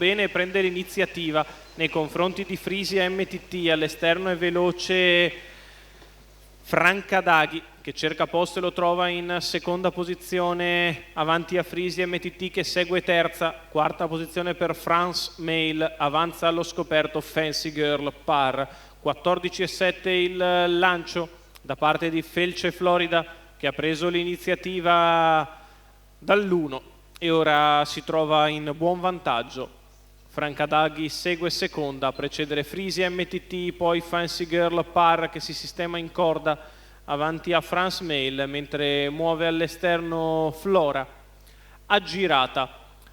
bene e prende l'iniziativa nei confronti di Frisia MTT. All'esterno è veloce Francadaghi che cerca posto e lo trova in seconda posizione avanti a Frisia MTT che segue terza. Quarta posizione per France Mail, avanza allo scoperto Fancy Girl Par. 14,7 il lancio da parte di Felce Florida che ha preso l'iniziativa dall'1 e ora si trova in buon vantaggio. Francadaghi segue seconda, a precedere Frisia MTT, poi Fancy Girl Par che si sistema in corda avanti a France Mail, mentre muove all'esterno Flora, aggirata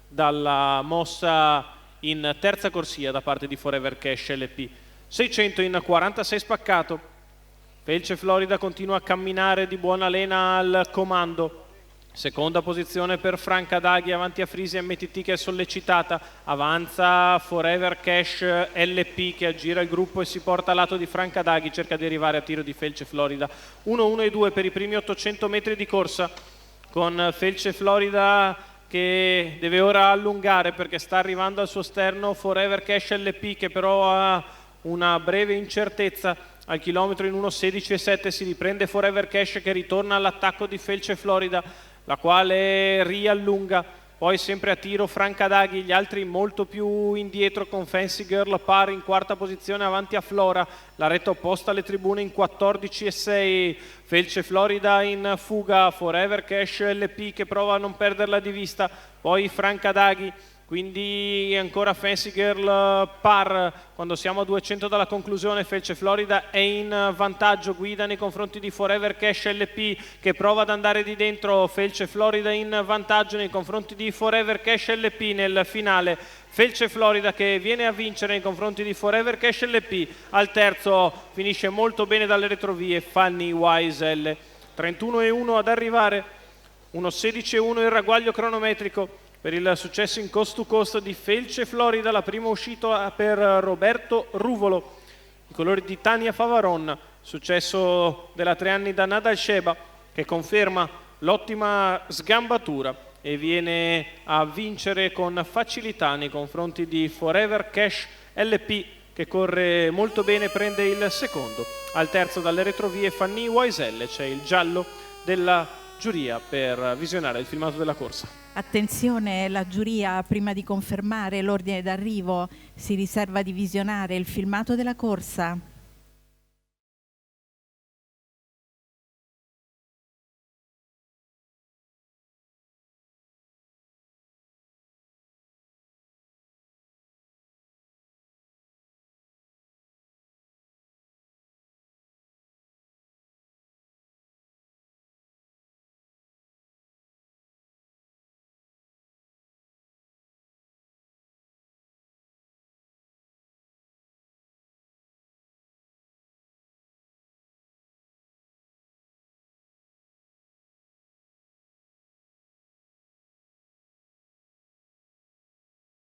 dalla mossa in terza corsia da parte di Forever Cash LP. 600 in 46 spaccato. Felce Florida continua a camminare di buona lena al comando. Seconda posizione per Francadaghi avanti a Frisia MTT che è sollecitata. Avanza Forever Cash LP che aggira il gruppo e si porta a lato di Francadaghi. Cerca di arrivare a tiro di Felce Florida. 1-1 e 2 per i primi 800 metri di corsa, con Felce Florida che deve ora allungare perché sta arrivando al suo sterno Forever Cash LP che però ha una breve incertezza. Al chilometro in 1.16,7 si riprende Forever Cash che ritorna all'attacco di Felce Florida, la quale riallunga. Poi sempre a tiro Francadaghi, gli altri molto più indietro con Fancy Girl Par in quarta posizione avanti a Flora. La retta opposta alle tribune in 14,6. Felce Florida in fuga, Forever Cash LP che prova a non perderla di vista. Poi Francadaghi. Quindi ancora Fancy Girl Par quando siamo a 200 dalla conclusione. Felce Florida è in vantaggio, guida nei confronti di Forever Cash LP che prova ad andare di dentro. Felce Florida in vantaggio nei confronti di Forever Cash LP nel finale. Felce Florida che viene a vincere nei confronti di Forever Cash LP. Al terzo finisce molto bene dalle retrovie Fanny Wise L. 31,1 ad arrivare, 1.16,1 il ragguaglio cronometrico per il successo in coast to coast di Felce Florida. La prima uscita per Roberto Ruvolo, i colori di Tania Favaron, successo della 3 anni da Nadal Sheba che conferma l'ottima sgambatura e viene a vincere con facilità nei confronti di Forever Cash LP che corre molto bene, prende il secondo. Al terzo dalle retrovie Fanny Waiselle, c'è il giallo della giuria per visionare il filmato della corsa. Attenzione, la giuria prima di confermare l'ordine d'arrivo si riserva di visionare il filmato della corsa.